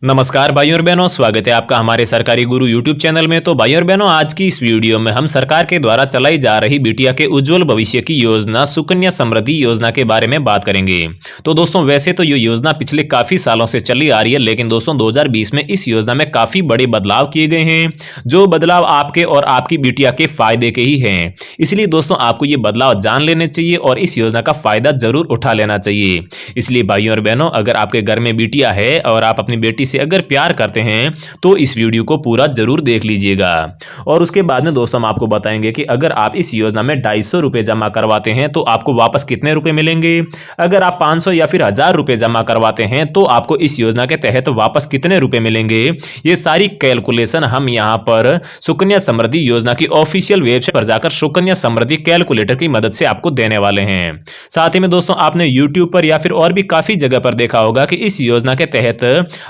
नमस्कार भाइयों और बहनों, स्वागत है आपका हमारे सरकारी गुरु यूट्यूब चैनल में। तो भाइयों और बहनों, आज की इस वीडियो में हम सरकार के द्वारा चलाई जा रही बिटिया के उज्जवल भविष्य की योजना सुकन्या समृद्धि योजना के बारे में बात करेंगे। तो दोस्तों, वैसे तो ये योजना पिछले काफी सालों से चली आ रही है, लेकिन दोस्तों 2020 में इस योजना में काफी बड़े बदलाव किए गए हैं, जो बदलाव आपके और आपकी बिटिया के फायदे के ही हैं। इसलिए दोस्तों, आपको ये बदलाव जान लेने चाहिए और इस योजना का फायदा जरूर उठा लेना चाहिए। इसलिए भाइयों और बहनों, अगर आपके घर में बिटिया है और आप अपनी बेटी से अगर प्यार करते हैं तो इस वीडियो को पूरा जरूर देख लीजिएगा। और उसके बाद में दोस्तों हम आपको बताएंगे कि अगर आप इस योजना में 250 रुपए जमा करवाते हैं तो आपको वापस कितने रुपए मिलेंगे, अगर आप 500 या फिर 1000 रुपए जमा करवाते हैं तो आपको इस योजना के तहत वापस कितने रुपए मिलेंगे। ये सारी कैलकुलेशन हम यहां पर सुकन्या समृद्धि योजना की ऑफिशियल वेबसाइट पर जाकर सुकन्या समृद्धि कैलकुलेटर की मदद से आपको देने वाले हैं। साथ ही में दोस्तों, आपने यूट्यूब पर या फिर और भी काफी जगह पर देखा होगा कि इस योजना के तहत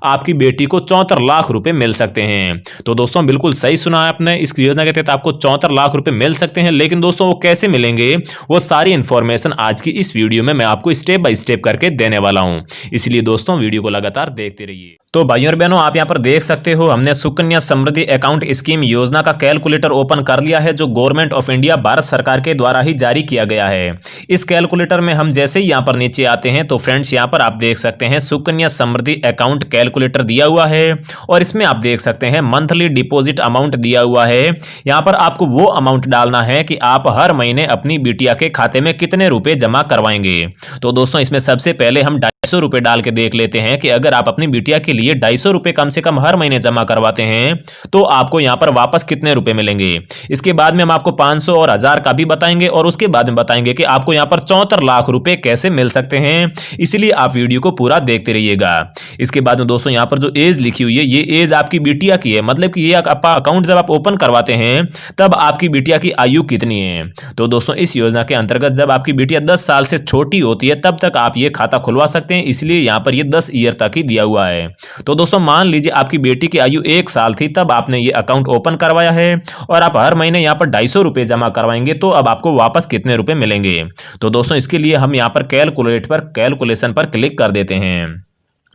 आपकी बेटी को 74 लाख रुपए मिल सकते हैं। तो दोस्तों, बिल्कुल सही सुना है आपने, इस योजना के तहत आपको 74 लाख रुपए मिल सकते हैं। लेकिन दोस्तों, वो कैसे मिलेंगे, वो सारी इंफॉर्मेशन आज की इस वीडियो में मैं आपको स्टेप बाय स्टेप करके देने वाला हूं। इसलिए दोस्तों, वीडियो को लगातार देखते रहिए। तो भाइयों और बहनों, आप यहां पर देख सकते हो, हमने सुकन्या समृद्धि अकाउंट स्कीम योजना का कैलकुलेटर ओपन कर लिया है, जो गवर्नमेंट ऑफ इंडिया भारत सरकार के द्वारा ही जारी किया गया है। इस कैलकुलेटर में हम जैसे ही यहां पर नीचे आते हैं तो फ्रेंड्स, यहां पर आप देख सकते हैं सुकन्या समृद्धि अकाउंट कैलकुलेटर दिया हुआ है और इसमें आप देख सकते हैं मंथली डिपॉजिट अमाउंट दिया हुआ है। यहां पर आपको वो अमाउंट डालना है कि आप हर महीने अपनी बिटिया के खाते में कितने रुपए जमा करवाएंगे। तो दोस्तों, इसमें सबसे पहले हम 250 रुपए डाल के देख लेते हैं कि अगर आप अपनी बिटिया के लिए 250 रुपए कम से कम हर महीने जमा करवाते हैं तो आपको यहां पर वापस कितने रुपए मिलेंगे। इसके बाद में हम आपको 500 और 1000 का भी बताएंगे और उसके बाद में बताएंगे कि आपको यहां पर 74 लाख रुपए कैसे मिल सकते हैं। इसलिए आप वीडियो को पूरा देखते रहिएगा। इसके बाद में दोस्तों, यहां पर जो एज लिखी हुई है, ये एज आपकी बिटिया की है, मतलब कि ये अकाउंट जब आप ओपन करवाते हैं तब आपकी बिटिया की आयु कितनी है। तो दोस्तों, इस योजना के अंतर्गत जब आपकी बिटिया 10 साल से छोटी होती है तब तक आप ये खाता खुलवा सकते हैं, इसलिए यहां पर ये 10 ईयर तक ही दिया हुआ है। तो दोस्तों, मान लीजिए आपकी बेटी की आयु 1 साल थी तब आपने ये अकाउंट ओपन करवाया है और आप हर महीने यहां पर 250 रुपए जमा करवाएंगे तो अब आपको वापस कितने रुपए मिलेंगे। तो दोस्तों, इसके लिए हम यहां पर कैलकुलेशन पर क्लिक कर देते हैं।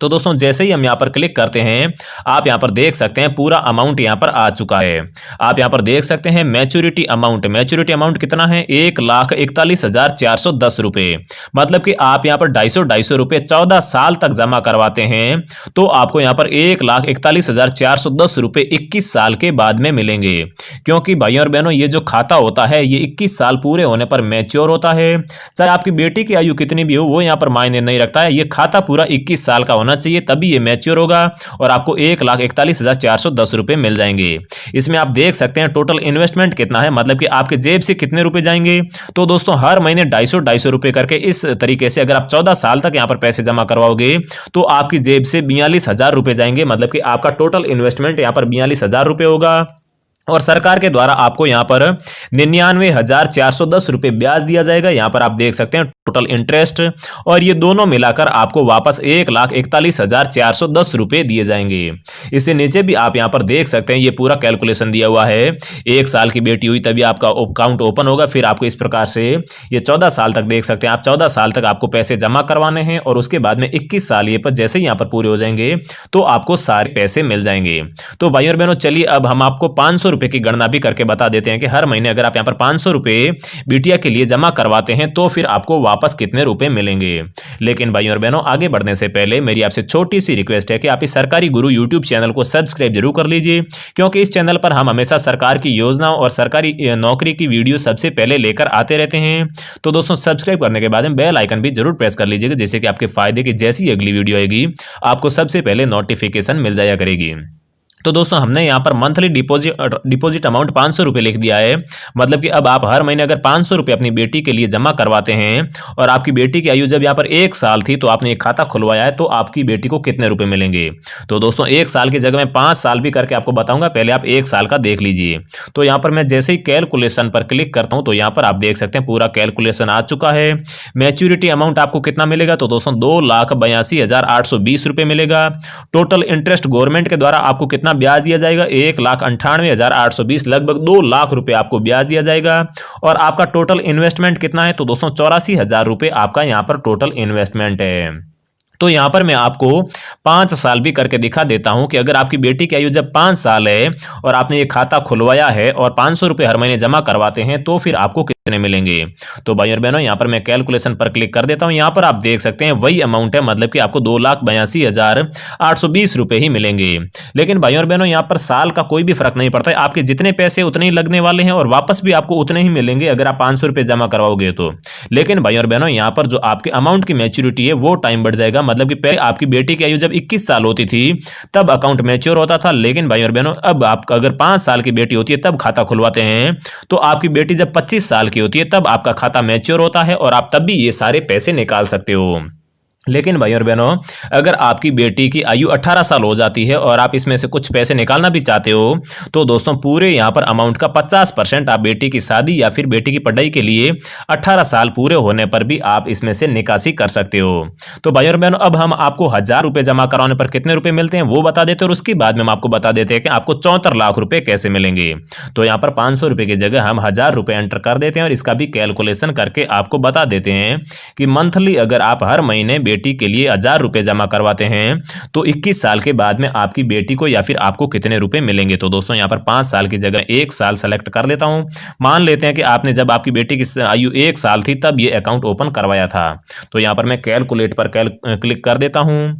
तो दोस्तों, जैसे ही हम यहां पर क्लिक करते हैं, आप यहां पर देख सकते हैं पूरा अमाउंट यहां पर आ चुका है। आप यहां पर देख सकते हैं मैच्योरिटी अमाउंट कितना है, 1,41,410 रुपए। मतलब कि आप यहां पर 250 रुपए 14 साल तक जमा करवाते हैं तो आपको यहां पर 1,41,410 रुपए 21 साल के बाद में मिलेंगे। क्योंकि भाइयों और बहनों, ये जो खाता होता है ये 21 साल पूरे होने पर मैच्योर होता है। चाहे आपकी बेटी की आयु कितनी भी हो, वो यहां पर मायने नहीं रखता है, ये खाता पूरा 21 साल का होना चाहिए, तभी ये मैच्योर होगा और आपको 1,41,410 रुपए मिल जाएंगे। इसमें आप देख सकते हैं टोटल इन्वेस्टमेंट कितना है, मतलब कि आपके जेब से कितने रुपए जाएंगे। तो दोस्तों, हर महीने 250 रुपए करके इस तरीके से अगर आप 14 साल तक यहां पर पैसे जमा करवाओगे तो आपकी जेब से 42,000 रुपए जाएंगे। मतलब कि आपका टोटल इन्वेस्टमेंट यहां पर 42,000 रुपए होगा और सरकार के द्वारा आपको यहां पर 99,410 रुपए ब्याज दिया जाएगा। यहां पर आप देख सकते हैं टोटल इंटरेस्ट, और ये दोनों मिलाकर आपको वापस 1,41,410 रुपए दिए जाएंगे। इससे नीचे भी आप यहां पर देख सकते हैं ये पूरा कैलकुलेशन दिया हुआ है। 1 साल की बेटी हुई तभी आपका अकाउंट ओपन होगा, फिर आपको इस प्रकार से ये 14 साल तक देख सकते हैं आप, 14 साल तक आपको पैसे जमा करवाने हैं और उसके बाद में 21 साल ये पर जैसे ही यहां पर पूरे हो जाएंगे तो आपको सारे पैसे मिल जाएंगे। तो भाई और बहनों, चलिए अब हम आपको 500 रुपए की गणना भी करके बता देते हैं कि हर महीने अगर आप यहां पर 500 रुपए बिटिया के लिए जमा करवाते हैं तो फिर आपको वापस कितने रुपए मिलेंगे। लेकिन भाइयों और बहनों, आगे बढ़ने से पहले मेरी आपसे छोटी सी रिक्वेस्ट है कि आप इस सरकारी गुरु यूट्यूब चैनल को सब्सक्राइब जरूर कर लीजिए, क्योंकि इस चैनल पर हम हमेशा सरकार की योजनाओं और सरकारी नौकरी की वीडियो सबसे पहले लेकर आते रहते हैं। तो दोस्तों, सब्सक्राइब करने के बाद में बेल आइकन भी जरूर प्रेस कर लीजिएगा, जिससे कि आपके फायदे की जैसी अगली वीडियो आएगी आपको सबसे पहले नोटिफिकेशन मिल जाया करेगी। तो दोस्तों, हमने यहाँ पर मंथली डिपॉजिट अमाउंट 500 रुपये लिख दिया है। मतलब कि अब आप हर महीने अगर 500 रुपये अपनी बेटी के लिए जमा करवाते हैं और आपकी बेटी की आयु जब यहाँ पर 1 साल थी तो आपने एक खाता खुलवाया है तो आपकी बेटी को कितने रुपए मिलेंगे। तो दोस्तों, 1 साल की जगह मैं 5 साल भी करके आपको बताऊंगा, पहले आप 1 साल का देख लीजिए। तो यहाँ पर मैं जैसे ही कैलकुलेशन पर क्लिक करता हूँ तो यहाँ पर आप देख सकते हैं पूरा कैलकुलेशन आ चुका है। मैच्योरिटी अमाउंट आपको कितना मिलेगा, तो दोस्तों 2,82,820 रुपये मिलेगा। टोटल इंटरेस्ट गवर्नमेंट के द्वारा आपको कितना ब्याज दिया जाएगा, 1,98,820, लगभग 2 लाख रुपए आपको ब्याज दिया जाएगा। और आपका टोटल इन्वेस्टमेंट कितना है, तो दोस्तों 84,000 रुपए आपका यहां पर टोटल इन्वेस्टमेंट है। तो यहाँ पर मैं आपको 5 साल भी करके दिखा देता हूँ कि अगर आपकी बेटी की आयु जब 5 साल है और आपने ये खाता खुलवाया है और 500 रुपये हर महीने जमा करवाते हैं तो फिर आपको कितने मिलेंगे। तो भाई और बहनों यहाँ पर मैं कैलकुलेशन पर क्लिक कर देता हूँ। यहाँ पर आप देख सकते हैं वही अमाउंट है, मतलब कि आपको 2,82,820 रुपये ही मिलेंगे। लेकिन भाई और बहनों यहाँ पर साल का कोई भी फर्क नहीं पड़ता है, आपके जितने पैसे उतने ही लगने वाले हैं और वापस भी आपको उतने ही मिलेंगे अगर आप 500 रुपये जमा करवाओगे तो। लेकिन भाई और बहनों यहाँ पर जो आपके अमाउंट की मैच्योरिटी है वो टाइम बढ़ जाएगा, मतलब कि पहले आपकी बेटी की आयु जब 21 साल होती थी तब अकाउंट मैच्योर होता था। लेकिन भाई और बहनों अब आप अगर 5 साल की बेटी होती है तब खाता खुलवाते हैं तो आपकी बेटी जब 25 साल की होती है तब आपका खाता मैच्योर होता है और आप तब भी ये सारे पैसे निकाल सकते हो। लेकिन भाई और बहनों अगर आपकी बेटी की आयु 18 साल हो जाती है और आप इसमें से कुछ पैसे निकालना भी चाहते हो तो दोस्तों पूरे यहाँ पर अमाउंट का 50% आप बेटी की शादी या फिर बेटी की पढ़ाई के लिए 18 साल पूरे होने पर भी आप इसमें से निकासी कर सकते हो। तो भाई और बहनों अब हम आपको 1000 रुपये जमा कराने पर कितने रुपये मिलते हैं वो बता देते हैं और उसके बाद में हम आपको बता देते हैं कि आपको 74 लाख रुपये कैसे मिलेंगे। तो यहाँ पर 500 रुपये की जगह हम 1000 रुपये एंटर कर देते हैं और इसका भी कैलकुलेशन करके आपको बता देते हैं कि मंथली अगर आप हर महीने बेटी के लिए 1000 रुपये जमा करवाते हैं तो 21 साल के बाद में आपकी बेटी को या फिर आपको कितने रुपए मिलेंगे। तो दोस्तों यहाँ पर 5 साल की जगह 1 साल सेलेक्ट कर लेता हूं। मान लेते हैं कि आपने जब आपकी बेटी की आयु 1 साल थी तब ये अकाउंट ओपन करवाया था। तो यहाँ पर मैं कैलकुलेट पर क्लिक कर देता हूं।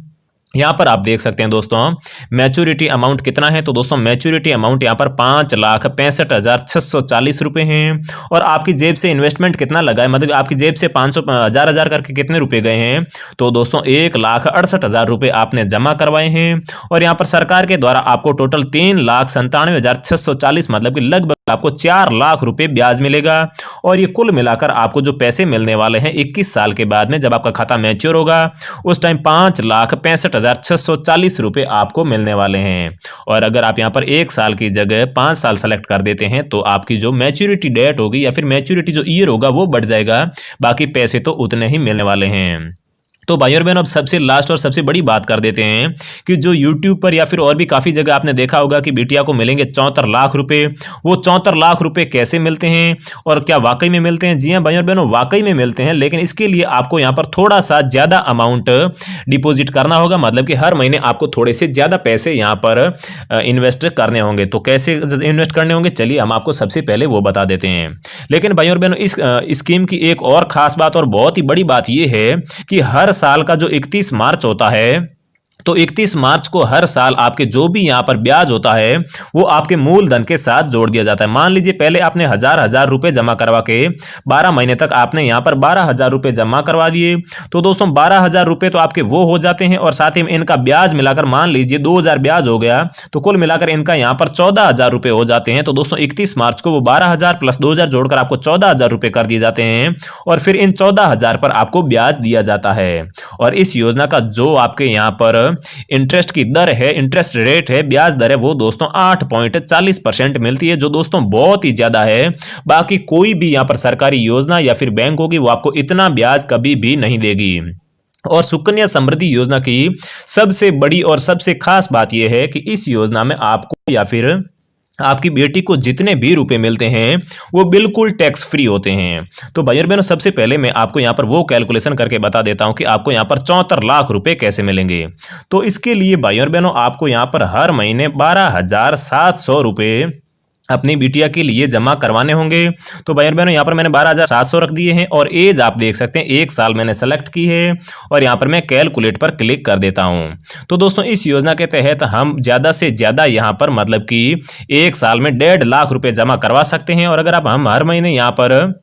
यहाँ पर आप देख सकते हैं दोस्तों मैच्योरिटी अमाउंट कितना है। तो दोस्तों मैच्योरिटी अमाउंट यहाँ पर 5,65,640 रुपये हैं और आपकी जेब से इन्वेस्टमेंट कितना लगा है, मतलब आपकी जेब से 500 हजार करके कितने रुपए गए हैं। तो दोस्तों 1,68,000 रुपये आपने जमा करवाए हैं और यहाँ पर सरकार के द्वारा आपको टोटल 3,97,640 मतलब कि लगभग आपको 4 लाख रुपए ब्याज मिलेगा। और ये कुल मिलाकर आपको जो पैसे मिलने वाले हैं 21 साल के बाद में जब आपका खाता मैच्योर होगा उस टाइम 5,65,640 रुपये आपको मिलने वाले हैं। और अगर आप यहाँ पर 1 साल की जगह 5 साल सेलेक्ट कर देते हैं तो आपकी जो मैच्योरिटी डेट होगी या फिर मैच्योरिटी जो ईयर होगा वो बढ़ जाएगा, बाकी पैसे तो उतने ही मिलने वाले हैं। तो भाई और बहनों अब सबसे लास्ट और सबसे बड़ी बात कर देते हैं कि जो YouTube पर या फिर और भी काफ़ी जगह आपने देखा होगा कि बिटिया को मिलेंगे 74 लाख रुपए। वो 74 लाख रुपए कैसे मिलते हैं और क्या वाकई में मिलते हैं? जी हाँ भाई और बहनों वाकई में मिलते हैं, लेकिन इसके लिए आपको यहाँ पर थोड़ा सा ज़्यादा अमाउंट डिपॉजिट करना होगा, मतलब कि हर महीने आपको थोड़े से ज़्यादा पैसे यहाँ पर इन्वेस्ट करने होंगे। तो कैसे इन्वेस्ट करने होंगे चलिए हम आपको सबसे पहले वो बता देते हैं। लेकिन भाई और बहनों इस स्कीम की एक और ख़ास बात और बहुत ही बड़ी बात ये है कि हर साल का जो 31 मार्च होता है तो 31 मार्च को हर साल आपके जो भी यहाँ पर ब्याज होता है वो आपके मूलधन के साथ जोड़ दिया जाता है। मान लीजिए पहले आपने हजार रुपए जमा करवा के 12 महीने तक आपने यहाँ पर 12,000 रुपए जमा करवा दिए। तो दोस्तों 12,000 रुपए तो आपके वो हो जाते हैं और साथ ही में इनका ब्याज मिलाकर मान लीजिए 2,000 ब्याज हो गया तो कुल मिलाकर इनका यहाँ पर 14,000 रुपए हो जाते हैं। तो दोस्तों 31 मार्च को वो 12,000 प्लस 2,000 जोड़कर आपको 14,000 रुपए कर दिए जाते हैं और फिर इन 14,000 पर आपको ब्याज दिया जाता है। और इस योजना का जो आपके यहाँ पर इंटरेस्ट की दर है, इंटरेस्ट रेट है, ब्याज दर है वो दोस्तों 8.40% मिलती है, जो दोस्तों बहुत ही ज्यादा है। बाकी कोई भी यहाँ पर सरकारी योजना या फिर बैंक होगी वो आपको इतना ब्याज कभी भी नहीं देगी। और सुकन्या समृद्धि योजना की सबसे बड़ी और सबसे खास बात यह है कि इस योजना में आपको या फिर आपकी बेटी को जितने भी रुपए मिलते हैं वो बिल्कुल टैक्स फ्री होते हैं। तो भाई और बहनों सबसे पहले मैं आपको यहाँ पर वो कैलकुलेशन करके बता देता हूँ कि आपको यहाँ पर 74 लाख रुपए कैसे मिलेंगे। तो इसके लिए भाई और बहनों आपको यहाँ पर हर महीने 12,700 रुपये अपनी बिटिया के लिए जमा करवाने होंगे। तो भाई और बहनों यहाँ पर मैंने 12,700 रख दिए हैं और एज आप देख सकते हैं 1 साल मैंने सेलेक्ट की है और यहाँ पर मैं कैलकुलेट पर क्लिक कर देता हूँ। तो दोस्तों इस योजना के तहत हम ज़्यादा से ज़्यादा यहाँ पर मतलब कि 1 साल में 1.5 लाख रुपए जमा करवा सकते हैं। और अगर आप हम हर महीने यहाँ पर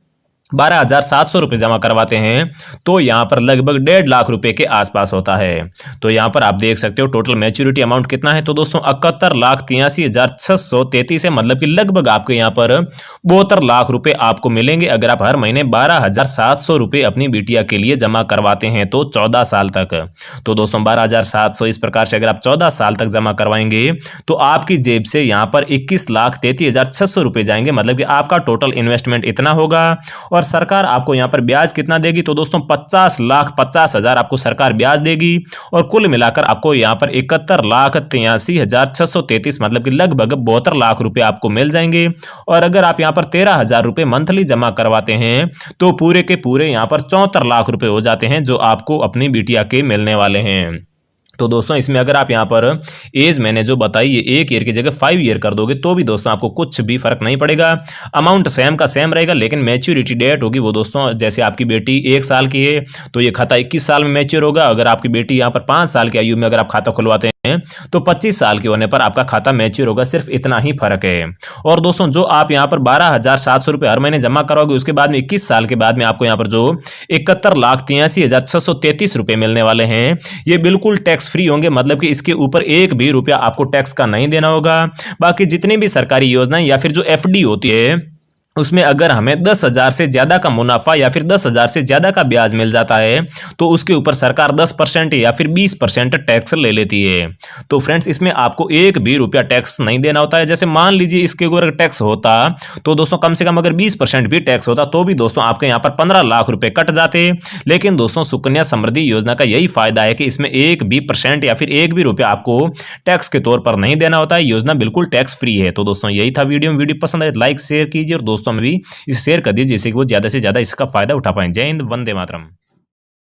12,700 रुपये जमा करवाते हैं तो यहाँ पर लगभग 1.5 लाख रुपए के आसपास होता है। तो यहाँ पर आप देख सकते हो टोटल मैच्योरिटी अमाउंट कितना है। तो दोस्तों 71,83,633 है, मतलब कि लगभग आपके यहाँ पर 72 लाख रुपए आपको मिलेंगे अगर आप हर महीने 12,700 रुपये अपनी बिटिया के लिए जमा करवाते हैं तो 14 साल तक। तो दोस्तों 12,700 इस प्रकार से अगर आप 14 साल तक जमा करवाएंगे तो आपकी जेब से यहाँ पर 21,33,600 रुपये जाएंगे, मतलब कि आपका टोटल इन्वेस्टमेंट इतना होगा। और सरकार आपको यहाँ पर ब्याज कितना देगी, तो दोस्तों 50,50,000 आपको सरकार ब्याज देगी और कुल मिलाकर आपको यहाँ पर 71,83,633 मतलब कि लगभग 72 लाख रुपए आपको मिल जाएंगे। और अगर आप यहाँ पर 13,000 रुपए मंथली जमा करवाते हैं तो पूरे के पूरे यहाँ पर 74 लाख रुपए हो जाते हैं जो आपको अपनी बिटिया के मिलने वाले हैं। तो दोस्तों इसमें अगर आप यहाँ पर एज मैंने जो बताई ये 1 ईयर की जगह 5 ईयर कर दोगे तो भी दोस्तों आपको कुछ भी फर्क नहीं पड़ेगा। अमाउंट सेम का सेम रहेगा, लेकिन मैच्योरिटी डेट होगी वो दोस्तों, जैसे आपकी बेटी 1 साल की है तो ये खाता 21 साल में मैच्योर होगा। अगर आपकी बेटी यहाँ पर 5 साल की आयु में अगर आप खाता खुलवाते हैं तो 25 साल के होने पर आपका खाता मैच्योर होगा, सिर्फ इतना ही फर्क है। और दोस्तों जो आप यहाँ पर 12,700 रुपए हर महीने जमा कराओगे उसके बाद में 21 साल के बाद में आपको यहाँ पर जो 71,83,633 रुपए मिलने वाले हैं ये बिल्कुल टैक्स फ्री होंगे, मतलब कि इसके ऊपर एक भी रुपया आपको टैक्स का नहीं देना होगा। बाकी जितनी भी सरकारी योजनाएं या फिर जो एफडी होती है उसमें अगर हमें 10,000 से ज्यादा का मुनाफा या फिर 10,000 से ज्यादा का ब्याज मिल जाता है तो उसके ऊपर सरकार 10% या फिर 20% टैक्स ले लेती है। तो फ्रेंड्स इसमें आपको एक भी रुपया टैक्स नहीं देना होता है। जैसे मान लीजिए इसके ऊपर टैक्स होता तो दोस्तों कम से कम अगर 20% भी टैक्स होता तो भी दोस्तों आपके यहाँ पर 15 लाख रुपए कट जाते। लेकिन दोस्तों सुकन्या समृद्धि योजना का यही फायदा है कि इसमें एक भी % या फिर एक भी रुपया आपको टैक्स के तौर पर नहीं देना होता है। योजना बिल्कुल टैक्स फ्री है। तो दोस्तों यही था वीडियो पसंद आए लाइक शेयर कीजिए और दोस्तों में भी इसे शेयर कर दीजिए जिससे कि वो ज्यादा से ज्यादा इसका फायदा उठा पाएं। जय हिंद, वंदे मातरम।